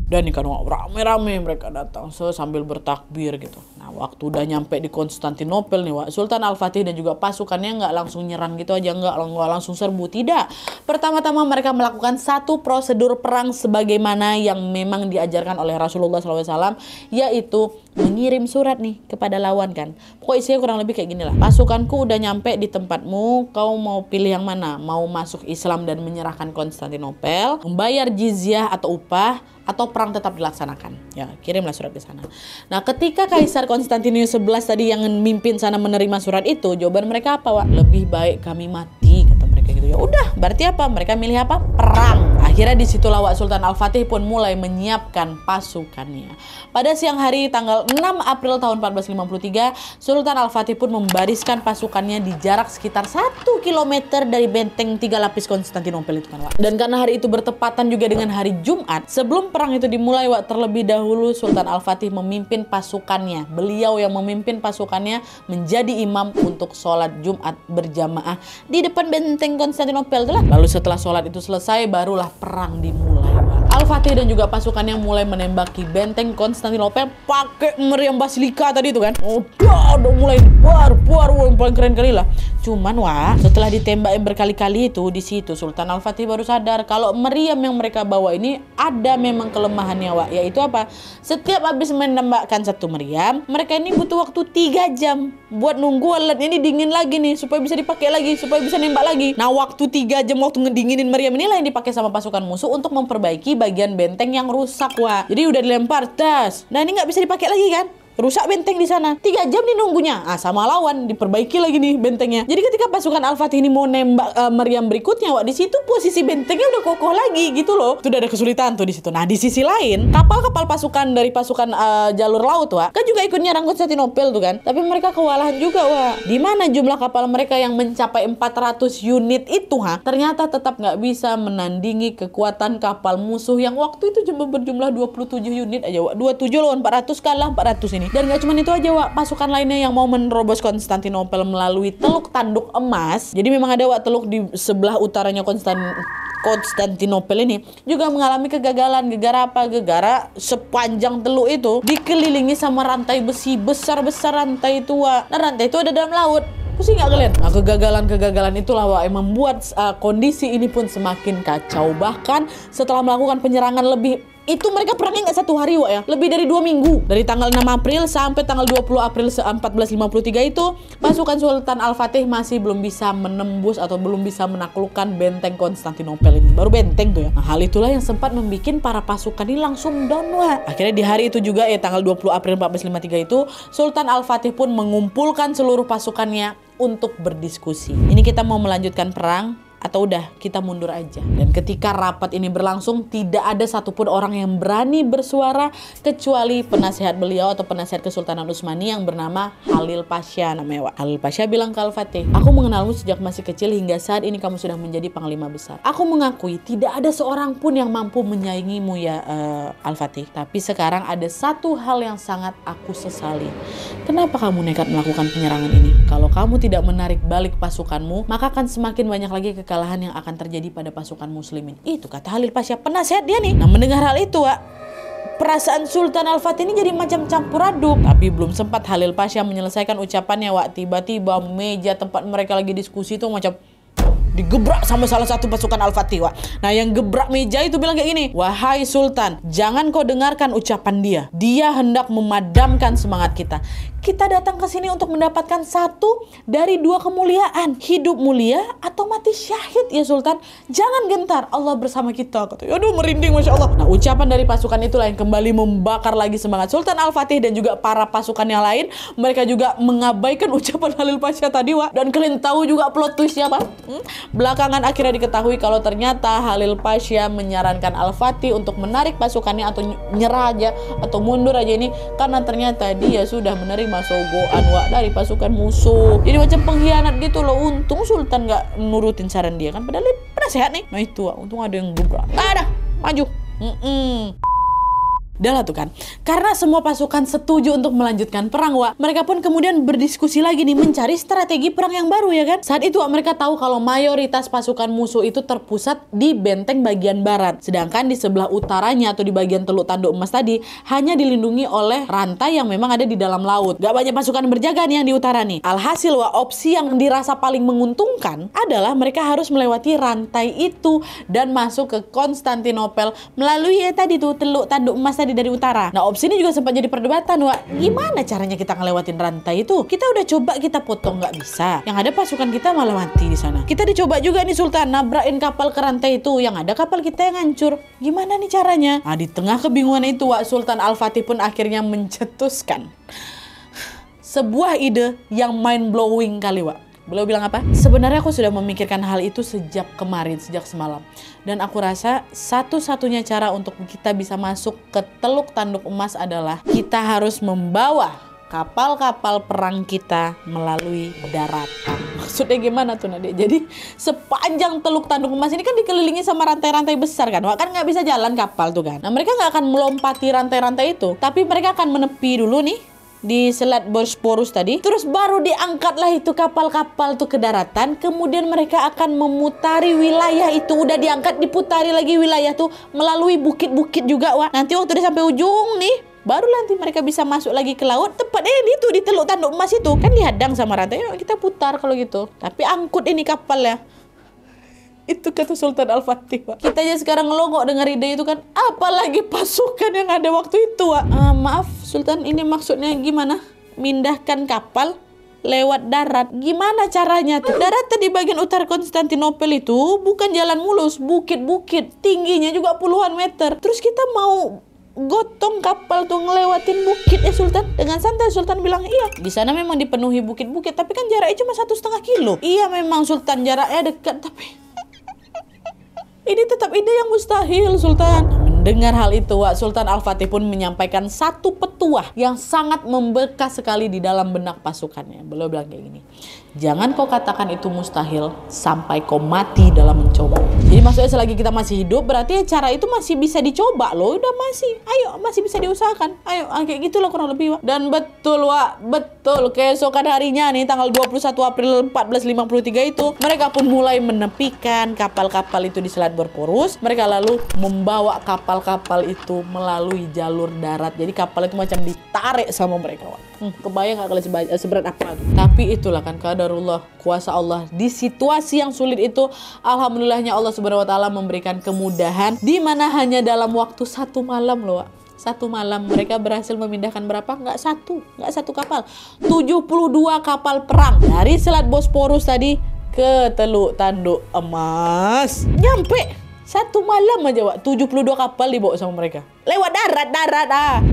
Dan nih kan rame-rame mereka datang sambil bertakbir gitu. Nah waktu udah nyampe di Konstantinopel nih, Wak, Sultan Al-Fatih dan juga pasukannya nggak langsung nyerang gitu aja, nggak langsung serbu, tidak. Pertama-tama mereka melakukan satu prosedur perang sebagaimana yang memang diajarkan oleh Rasulullah SAW, yaitu mengirim surat nih kepada lawan kan. Pokoknya isinya kurang lebih kayak gini lah. "Pasukanku udah nyampe di tempatmu, kau mau pilih yang mana? Mau masuk Islam dan menyerahkan Konstantinopel, membayar jizyah atau upah, atau perang tetap dilaksanakan?" Ya, kirimlah surat ke sana. Nah, ketika Kaisar Konstantinus 11 tadi yang memimpin sana menerima surat itu, jawaban mereka apa, Wak? "Lebih baik kami mati," kata mereka gitu. Ya udah, berarti apa? Mereka milih apa? Perang. Akhirnya disitulah, Wak, Sultan Al-Fatih pun mulai menyiapkan pasukannya. Pada siang hari tanggal 6 April tahun 1453, Sultan Al-Fatih pun membariskan pasukannya di jarak sekitar 1 kilometer dari benteng 3 lapis Konstantinopel itu kan, Wak. Dan karena hari itu bertepatan juga dengan hari Jumat, sebelum perang itu dimulai, Wak, terlebih dahulu Sultan Al-Fatih memimpin pasukannya. Beliau yang memimpin pasukannya menjadi imam untuk sholat Jumat berjamaah di depan benteng Konstantinopel itulah. Lalu setelah sholat itu selesai, barulah perang dimulai, Wak. Al-Fatih dan juga pasukannya mulai menembaki benteng Konstantinopel pakai meriam basilika tadi itu kan. Udah mulai buar yang paling keren kali lah. Cuman setelah ditembak yang berkali-kali itu, di situ Sultan Al-Fatih baru sadar kalau meriam yang mereka bawa ini ada memang kelemahannya, yaitu apa? Setiap habis menembakkan satu meriam, mereka ini butuh waktu 3 jam buat nunggu alatnya ini dingin lagi nih supaya bisa dipakai lagi, supaya bisa nembak lagi. Nah, waktu 3 jam waktu ngedinginin meriam inilah yang dipakai sama pasukan musuh untuk memperbaiki bagian benteng yang rusak, Jadi udah dilempar tas. Nah, ini nggak bisa dipakai lagi kan? Rusak benteng di sana. 3 jam nih nunggunya. Sama lawan diperbaiki lagi nih bentengnya. Jadi ketika pasukan Al-Fatih ini mau nembak meriam berikutnya, di situ posisi bentengnya udah kokoh lagi gitu loh. Itu udah ada kesulitan tuh di situ. Nah, di sisi lain, kapal-kapal pasukan dari pasukan jalur laut, kan juga ikut nyerang Konstantinopel tuh kan. Tapi mereka kewalahan juga, Di mana jumlah kapal mereka yang mencapai 400 unit itu, ternyata tetap nggak bisa menandingi kekuatan kapal musuh yang waktu itu cuma berjumlah 27 unit aja, 27 lawan 400, kalah 400 ini. Dan gak cuma itu aja, pasukan lainnya yang mau menerobos Konstantinopel melalui Teluk Tanduk Emas. Jadi memang ada teluk di sebelah utaranya Konstantinopel ini juga mengalami kegagalan. Gegara sepanjang teluk itu dikelilingi sama rantai besi besar-besar rantai itu, Nah, rantai itu ada dalam laut. Pusing nggak kalian? Nah, kegagalan itulah yang membuat kondisi ini pun semakin kacau. Bahkan setelah melakukan penyerangan itu mereka perangnya nggak 1 hari, lebih dari 2 minggu. Dari tanggal 6 April sampai tanggal 20 April 1453 itu, pasukan Sultan Al-Fatih masih belum bisa menembus atau belum bisa menaklukkan benteng Konstantinopel ini. Baru benteng tuh ya. Nah, hal itulah yang sempat membuat para pasukan ini langsung down, Akhirnya di hari itu juga, tanggal 20 April 1453 itu, Sultan Al-Fatih pun mengumpulkan seluruh pasukannya untuk berdiskusi. Ini kita mau melanjutkan perang atau udah kita mundur aja. Dan ketika rapat ini berlangsung, tidak ada satupun orang yang berani bersuara kecuali penasehat beliau atau penasehat Kesultanan Utsmani yang bernama Halil Pasha namanya. Halil Pasha bilang ke Al-Fatih, "Aku mengenalmu sejak masih kecil hingga saat ini kamu sudah menjadi panglima besar. Aku mengakui tidak ada seorang pun yang mampu menyaingimu ya Al-Fatih. Tapi sekarang ada satu hal yang sangat aku sesali. Kenapa kamu nekat melakukan penyerangan ini? Kalau kamu tidak menarik balik pasukanmu, maka akan semakin banyak lagi kekalahan yang akan terjadi pada pasukan muslimin." Itu kata Halil Pasha, penasehat dia nih. Nah, mendengar hal itu, perasaan Sultan Al-Fatih ini jadi macam campur aduk. Tapi belum sempat Halil Pasha menyelesaikan ucapannya, tiba-tiba meja tempat mereka lagi diskusi itu macam digebrak sama salah satu pasukan Al-Fatih, Nah, yang gebrak meja itu bilang kayak gini, "Wahai Sultan, jangan kau dengarkan ucapan dia. Dia hendak memadamkan semangat kita. Kita datang ke sini untuk mendapatkan satu dari 2 kemuliaan. Hidup mulia atau mati syahid ya Sultan. Jangan gentar, Allah bersama kita." Kata, aduh merinding Masya Allah. Nah, ucapan dari pasukan itulah yang kembali membakar lagi semangat Sultan Al-Fatih dan juga para pasukan yang lain. Mereka juga mengabaikan ucapan Halil Pasha tadi, Dan kalian tahu juga plot twistnya apa? Belakangan akhirnya diketahui kalau ternyata Halil Pasha menyarankan Al-Fatih untuk menarik pasukannya atau nyerah aja atau mundur aja ini karena ternyata dia sudah menerima sogoan dari pasukan musuh. Jadi macam pengkhianat gitu loh. Untung Sultan gak nurutin saran dia kan, padahal dia penasehat nih. Nah itu, untung ada yang gebrak. Gak ada, maju. Udah lah tuh kan. Karena semua pasukan setuju untuk melanjutkan perang, mereka pun kemudian berdiskusi lagi nih mencari strategi perang yang baru ya kan. Saat itu mereka tahu kalau mayoritas pasukan musuh itu terpusat di benteng bagian barat. Sedangkan di sebelah utaranya atau di bagian Teluk Tanduk Emas tadi hanya dilindungi oleh rantai yang memang ada di dalam laut. Gak banyak pasukan berjaga nih yang di utara nih. Alhasil opsi yang dirasa paling menguntungkan adalah mereka harus melewati rantai itu dan masuk ke Konstantinopel melalui tadi tuh Teluk Tanduk Emas tadi dari utara. Nah, opsi ini juga sempat jadi perdebatan, gimana caranya kita ngelewatin rantai itu? Kita udah coba kita potong, nggak bisa. Yang ada pasukan kita malah mati di sana. Kita dicoba juga nih Sultan nabrakin kapal ke rantai itu, yang ada kapal kita yang hancur. Gimana nih caranya? Nah, di tengah kebingungan itu, Sultan Al-Fatih pun akhirnya mencetuskan sebuah ide yang mind blowing kali, Beliau bilang apa? Sebenarnya aku sudah memikirkan hal itu sejak kemarin, sejak semalam. Dan aku rasa satu-satunya cara untuk kita bisa masuk ke Teluk Tanduk Emas adalah kita harus membawa kapal-kapal perang kita melalui daratan. Maksudnya gimana tuh Nadia? Jadi sepanjang Teluk Tanduk Emas ini kan dikelilingi sama rantai-rantai besar kan? Kan nggak bisa jalan kapal tuh kan? Nah, mereka nggak akan melompati rantai-rantai itu. Tapi mereka akan menepi dulu nih di Selat Bosporus tadi. Terus baru diangkatlah itu kapal-kapal tuh ke daratan. Kemudian mereka akan memutari wilayah itu. Udah diangkat, diputari lagi wilayah tuh melalui bukit-bukit juga, Wak. Nanti waktu dia sampai ujung nih, baru nanti mereka bisa masuk lagi ke laut. Tepatnya itu di Teluk Tanduk Emas itu. Kan dihadang sama rantai. Yuk kita putar kalau gitu. Tapi angkut ini kapalnya. Itu kata Sultan Al-Fatih, Pak. Kita aja sekarang ngelongok dengar ide itu kan. Apalagi pasukan yang ada waktu itu, Pak. Maaf, Sultan, ini maksudnya gimana? Mindahkan kapal lewat darat. Gimana caranya tuh? Darat di bagian utara Konstantinopel itu bukan jalan mulus, bukit-bukit. Tingginya juga puluhan meter. Terus kita mau gotong kapal tuh ngelewatin bukit ya Sultan. Dengan santai Sultan bilang, iya di sana memang dipenuhi bukit-bukit, tapi kan jaraknya cuma 1,5 kilo. Iya memang Sultan, jaraknya dekat, tapi ini tetap ide yang mustahil, Sultan. Mendengar hal itu, Wak, Sultan Al-Fatih pun menyampaikan satu petuah yang sangat membekas sekali di dalam benak pasukannya. Beliau bilang kayak gini, jangan kau katakan itu mustahil sampai kau mati dalam mencoba. Jadi maksudnya selagi kita masih hidup, berarti cara itu masih bisa dicoba loh. Udah masih bisa diusahakan. Ayo, kayak gitulah kurang lebih, Wak. Dan betul, Wak, betul. Keesokan harinya nih, tanggal 21 April 1453 itu, mereka pun mulai menepikan kapal-kapal itu di Selat Bosporus. Mereka lalu membawa kapal-kapal itu melalui jalur darat. Jadi kapal itu macam ditarik sama mereka, Wak. Kebayang gak kalian seberat apa? Tapi itulah kan qadarullah, kuasa Allah. Di situasi yang sulit itu, alhamdulillahnya Allah Subhanahu wa taala memberikan kemudahan, di mana hanya dalam waktu 1 malam loh, Wak. 1 malam mereka berhasil memindahkan berapa? Nggak satu kapal. 72 kapal perang dari Selat Bosporus tadi ke Teluk Tanduk Emas. Nyampe 1 malam aja, Wak. 72 kapal dibawa sama mereka. Lewat darat,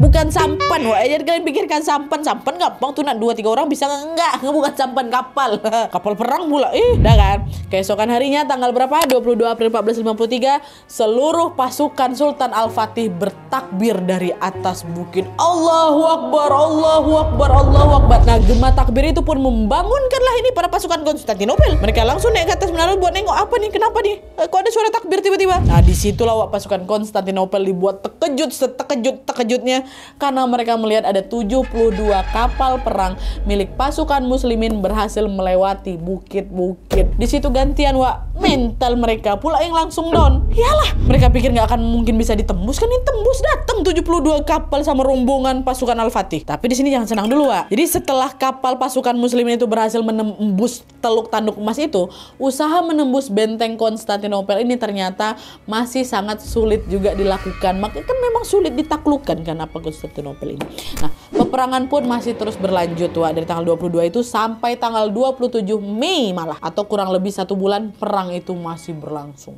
bukan sampan, Wak. Jadi kalian pikirkan sampan gampang tuh, nak 2-3 orang bisa enggak, bukan sampan kapal. Kapal perang pula. Dah kan. Keesokan harinya tanggal berapa? 22 April 1453, seluruh pasukan Sultan Al-Fatih bertakbir dari atas bukit. Allahu Akbar, Allahu Akbar, Allahu Akbar. Nah, gema takbir itu pun membangunkanlah ini para pasukan Konstantinopel. Mereka langsung naik ke atas menara buat nengok apa nih, kenapa nih? Kok ada suara takbir tiba-tiba? Nah, disitulah, Wak, pasukan Konstantinopel dibuat terkejutnya karena mereka melihat ada 72 kapal perang milik pasukan muslimin berhasil melewati bukit-bukit. Di situ gantian, Wak, mental mereka pula yang langsung down. Iyalah, mereka pikir nggak akan mungkin bisa ditembus, kan ini tembus, datang 72 kapal sama rombongan pasukan Al-Fatih. Tapi di sini jangan senang dulu, Wak. Jadi setelah kapal pasukan muslimin itu berhasil menembus Teluk Tanduk Emas itu, usaha menembus benteng Konstantinopel ini ternyata masih sangat sulit juga dilakukan. Makanya kan memang sulit ditaklukkan kan apa Konstantinopel ini. Nah, peperangan pun masih terus berlanjut, Wak, dari tanggal 22 itu sampai tanggal 27 Mei malah, atau kurang lebih 1 bulan perang itu masih berlangsung.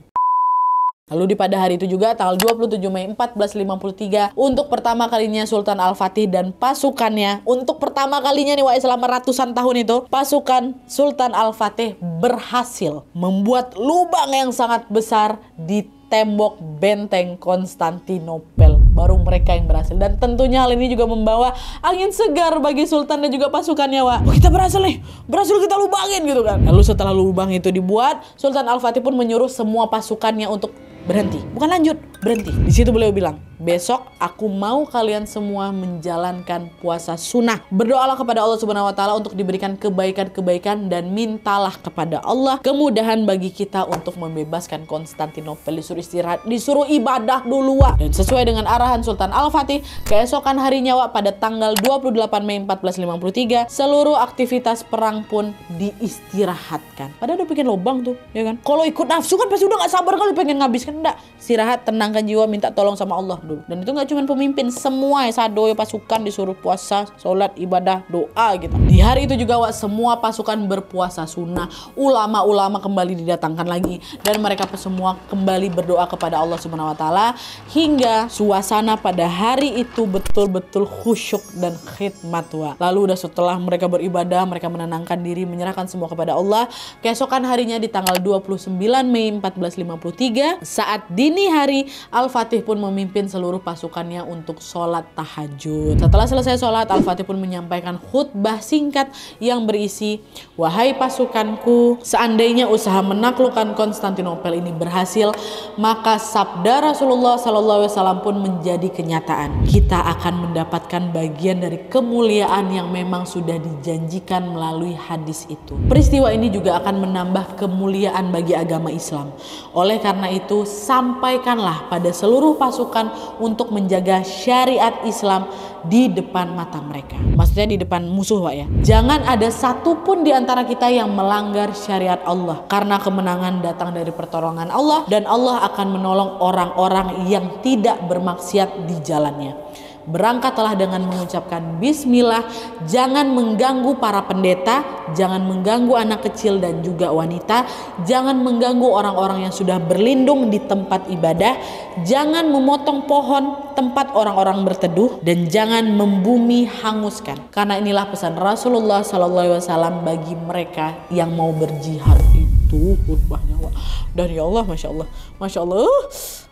Lalu di pada hari itu juga tanggal 27 Mei 1453, untuk pertama kalinya Sultan Al-Fatih dan pasukannya, untuk pertama kalinya nih, Wak, selama ratusan tahun itu, pasukan Sultan Al-Fatih berhasil membuat lubang yang sangat besar di tembok benteng Konstantinopel. Baru mereka yang berhasil. Dan tentunya hal ini juga membawa angin segar bagi Sultan dan juga pasukannya, Wak. Oh, kita berhasil nih, berhasil kita lubangin gitu kan. Lalu setelah lubang itu dibuat, Sultan Al-Fatih pun menyuruh semua pasukannya untuk berhenti, bukan lanjut, berhenti. Di situ beliau bilang, besok aku mau kalian semua menjalankan puasa sunnah. Berdoalah kepada Allah Subhanahu wa taala untuk diberikan kebaikan-kebaikan dan mintalah kepada Allah kemudahan bagi kita untuk membebaskan Konstantinopel. Disuruh istirahat, disuruh ibadah dulu, Wak. Dan sesuai dengan arahan Sultan Al-Fatih, keesokan harinya, Wak, pada tanggal 28 Mei 1453, seluruh aktivitas perang pun diistirahatkan. Padahal udah bikin lubang tuh, ya kan? Kalau ikut nafsu kan pasti udah gak sabar kali pengen ngabiskan. Enggak, istirahat, tenangkan jiwa, minta tolong sama Allah dulu. Dan itu nggak cuma pemimpin, semua sado pasukan disuruh puasa, sholat, ibadah, doa gitu. Di hari itu juga, Wak, semua pasukan berpuasa sunnah. Ulama-ulama kembali didatangkan lagi dan mereka semua kembali berdoa kepada Allah Subhanahu wa taala hingga suasana pada hari itu betul-betul khusyuk dan khidmat, Wak. Lalu udah setelah mereka beribadah, mereka menenangkan diri, menyerahkan semua kepada Allah. Keesokan harinya di tanggal 29 Mei 1453, saat dini hari Al-Fatih pun memimpin seluruh pasukannya untuk sholat tahajud. Setelah selesai sholat, Al-Fatih pun menyampaikan khutbah singkat yang berisi, "Wahai pasukanku, seandainya usaha menaklukkan Konstantinopel ini berhasil, maka sabda Rasulullah SAW pun menjadi kenyataan. Kita akan mendapatkan bagian dari kemuliaan yang memang sudah dijanjikan melalui hadis itu. Peristiwa ini juga akan menambah kemuliaan bagi agama Islam. Oleh karena itu, sampaikanlah pada seluruh pasukan untuk menjaga syariat Islam di depan mata mereka." Maksudnya di depan musuh, Pak ya. "Jangan ada satupun di antara kita yang melanggar syariat Allah, karena kemenangan datang dari pertolongan Allah dan Allah akan menolong orang-orang yang tidak bermaksiat di jalannya. Berangkatlah dengan mengucapkan bismillah, jangan mengganggu para pendeta, jangan mengganggu anak kecil dan juga wanita, jangan mengganggu orang-orang yang sudah berlindung di tempat ibadah, jangan memotong pohon tempat orang-orang berteduh, dan jangan membumi hanguskan. Karena inilah pesan Rasulullah SAW bagi mereka yang mau berjihad." Itu khutbahnya, Wak. Dan ya Allah, Masya Allah, Masya Allah,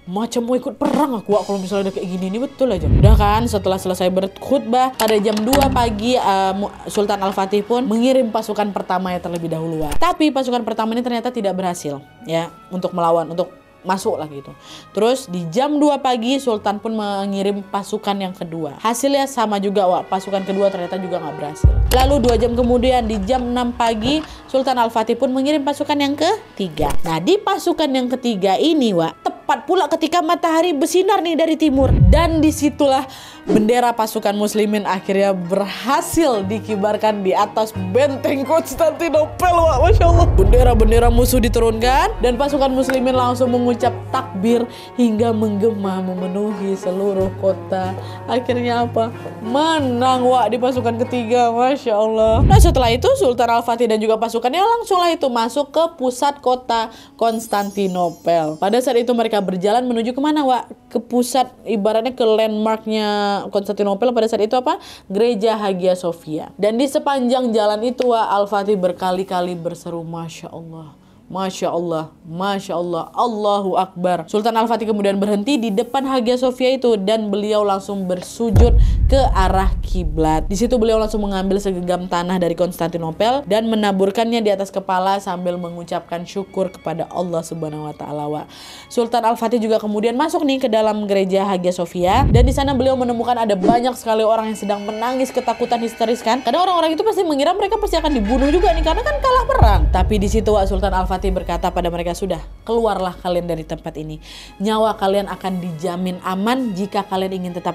macam mau ikut perang aku, Wak, kalau misalnya udah kayak gini. Ini betul aja. Udah kan, setelah selesai berkhutbah pada jam 2 pagi, Sultan Al-Fatih pun mengirim pasukan pertama ya terlebih dahulu, Wak. Tapi pasukan pertama ini ternyata tidak berhasil ya untuk melawan, untuk masuk lah gitu. Terus di jam 2 pagi Sultan pun mengirim pasukan yang kedua. Hasilnya sama juga, Wak. Pasukan kedua ternyata juga nggak berhasil. Lalu 2 jam kemudian di jam 6 pagi Sultan Al-Fatih pun mengirim pasukan yang ketiga. Nah, di pasukan yang ketiga ini, Wak, tepat pula ketika matahari bersinar nih dari timur, dan disitulah bendera pasukan muslimin akhirnya berhasil dikibarkan di atas benteng Konstantinopel, Wak. Masya Allah, bendera-bendera musuh diturunkan dan pasukan muslimin langsung mengucap takbir hingga menggema memenuhi seluruh kota. Akhirnya apa? Menang, Wak, di pasukan ketiga. Masya Allah. Nah, setelah itu Sultan Al-Fatih dan juga pasukannya langsunglah itu masuk ke pusat kota Konstantinopel. Pada saat itu mereka berjalan menuju kemana, Wak? Ke pusat, ibaratnya ke landmarknya Konstantinopel pada saat itu apa? Gereja Hagia Sophia. Dan di sepanjang jalan itu, Wak, Al-Fatih berkali-kali berseru, "Masya Allah, Masya Allah, Masya Allah, Allahu Akbar." Sultan Al-Fatih kemudian berhenti di depan Hagia Sophia itu dan beliau langsung bersujud ke arah kiblat. Di situ beliau langsung mengambil segenggam tanah dari Konstantinopel dan menaburkannya di atas kepala sambil mengucapkan syukur kepada Allah Subhanahu wa taala. Sultan Al-Fatih juga kemudian masuk nih ke dalam gereja Hagia Sophia, dan di sana beliau menemukan ada banyak sekali orang yang sedang menangis ketakutan histeris kan. Karena orang-orang itu pasti mengira mereka pasti akan dibunuh juga nih karena kan kalah perang. Tapi di situ, Wak, Sultan Al-Fatih berkata pada mereka, "Sudah, keluarlah kalian dari tempat ini. Nyawa kalian akan dijamin aman jika kalian ingin tetap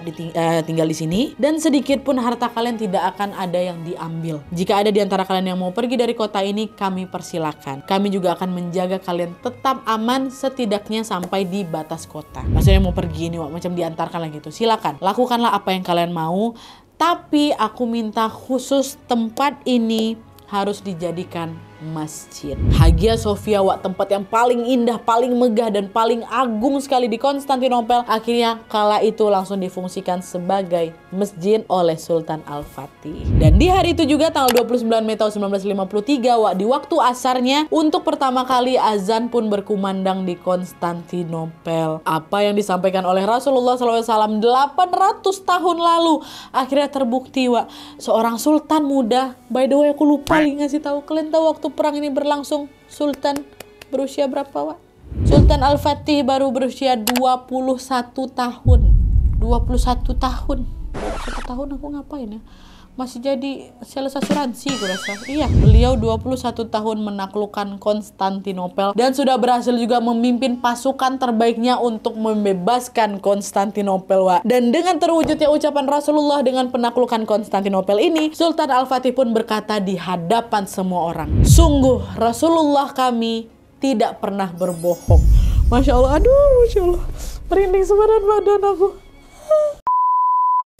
tinggal di sini, dan sedikit pun harta kalian tidak akan ada yang diambil. Jika ada di antara kalian yang mau pergi dari kota ini, kami persilakan. Kami juga akan menjaga kalian tetap aman setidaknya sampai di batas kota." Maksudnya mau pergi ini, Wak, macam diantarkan lah gitu. Silakan, lakukanlah apa yang kalian mau, tapi aku minta khusus tempat ini harus dijadikan masjid. Hagia Sophia, Wak, tempat yang paling indah, paling megah dan paling agung sekali di Konstantinopel, akhirnya kala itu langsung difungsikan sebagai masjid oleh Sultan Al-Fatih. Dan di hari itu juga tanggal 29 Mei tahun 1953, Wak, di waktu asarnya untuk pertama kali azan pun berkumandang di Konstantinopel. Apa yang disampaikan oleh Rasulullah SAW 800 tahun lalu akhirnya terbukti, Wak. Seorang sultan muda, by the way aku lupa ngasih tahu, kalian tahu waktu perang ini berlangsung Sultan berusia berapa, Wak? Sultan Al-Fatih baru berusia 21 tahun. 21 tahun. 21 tahun aku ngapain ya? Masih jadi sales asuransi gue rasa. Iya, beliau 21 tahun menaklukkan Konstantinopel dan sudah berhasil juga memimpin pasukan terbaiknya untuk membebaskan Konstantinopel, Wak. Dan dengan terwujudnya ucapan Rasulullah dengan penaklukan Konstantinopel ini, Sultan Al-Fatih pun berkata di hadapan semua orang, "Sungguh Rasulullah kami tidak pernah berbohong." Masya Allah, aduh, Masya Allah, merinding sebadan badan aku.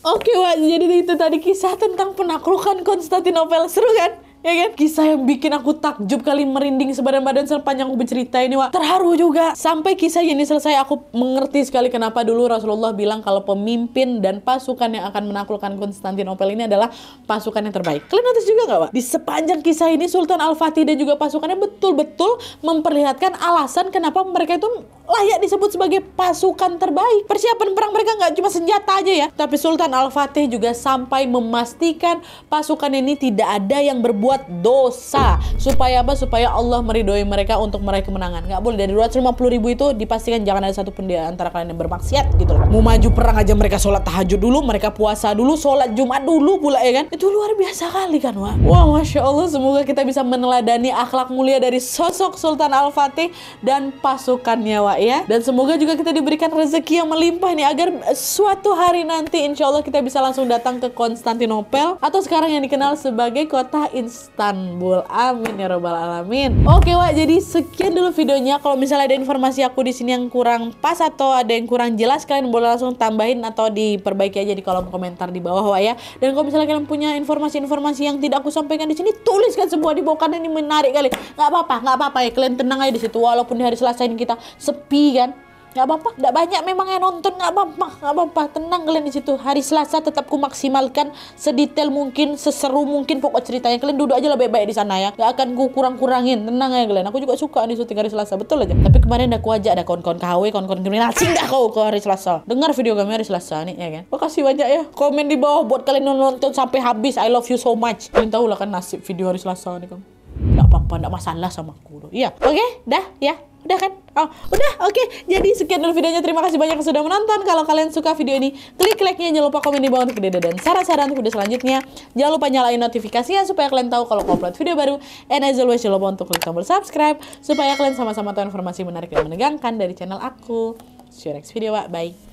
Oke, Wak, jadi itu tadi kisah tentang penaklukan Konstantinopel. Seru kan? Ya kan? Kisah yang bikin aku takjub kali, merinding sebadan-badan sepanjang aku bercerita ini, Wak. Terharu juga. Sampai kisah ini selesai, aku mengerti sekali kenapa dulu Rasulullah bilang kalau pemimpin dan pasukan yang akan menaklukkan Konstantinopel ini adalah pasukan yang terbaik. Kalian notice juga nggak, Wak? Di sepanjang kisah ini Sultan Al-Fatih dan juga pasukannya betul-betul memperlihatkan alasan kenapa mereka itu layak disebut sebagai pasukan terbaik. Persiapan perang mereka nggak cuma senjata aja ya, tapi Sultan Al-Fatih juga sampai memastikan pasukan ini tidak ada yang berbuat dosa. Supaya apa? Supaya Allah meridhoi mereka untuk meraih kemenangan. Nggak boleh, dari 250.000 itu dipastikan jangan ada satu pun di antara kalian yang bermaksiat gitu loh. Mau maju perang aja mereka sholat tahajud dulu, mereka puasa dulu, sholat Jumat dulu pula ya kan. Itu luar biasa kali kan, Wak. Wah, Masya Allah, semoga kita bisa meneladani akhlak mulia dari sosok Sultan Al-Fatih dan pasukannya, Wak, ya. Dan semoga juga kita diberikan rezeki yang melimpah nih, agar suatu hari nanti insya Allah kita bisa langsung datang ke Konstantinopel, atau sekarang yang dikenal sebagai kota Istanbul. Amin ya robbal alamin. Oke, Wak, jadi sekian dulu videonya. Kalau misalnya ada informasi aku di sini yang kurang pas atau ada yang kurang jelas, kalian boleh langsung tambahin atau diperbaiki aja di kolom komentar di bawah, Wak, ya. Dan kalau misalnya kalian punya informasi-informasi yang tidak aku sampaikan di sini, tuliskan semua di bawah, karena ini menarik kali. Nggak apa-apa ya, kalian tenang aja di situ. Walaupun di hari Selasa ini kita sepi kan, nggak apa-apa, nggak banyak memang yang nonton, nggak apa-apa, tenang kalian di situ. Hari Selasa tetap ku maksimalkan sedetail mungkin, seseru mungkin pokok ceritanya. Kalian duduk aja lah baik-baik di sana ya, nggak akan ku kurang-kurangin, tenang ya kalian. Aku juga suka nih syuting hari Selasa, betul aja. Tapi kemarin aku ajak ada kawan-kawan KW, kawan-kawan kriminal, singgah kau ke hari Selasa, dengar video kami hari Selasa nih ya kan. Makasih banyak ya, komen di bawah buat kalian nonton sampai habis. I love you so much. Kalian tahu lah kan nasib video hari Selasa nih kamu. Nggak apa-apa, nggak masalah sama aku. Iya, oke, dah ya. Udah kan? Oh, udah, oke. Jadi sekian dulu videonya. Terima kasih banyak yang sudah menonton. Kalau kalian suka video ini, klik like-nya. Jangan lupa komen di bawah untuk ide dan saran-saran untuk video selanjutnya. Jangan lupa nyalain notifikasinya supaya kalian tahu kalau aku upload video baru. And as always, jangan lupa untuk klik tombol subscribe supaya kalian sama-sama tahu informasi menarik dan menegangkan dari channel aku. See you next video, Wak. Bye.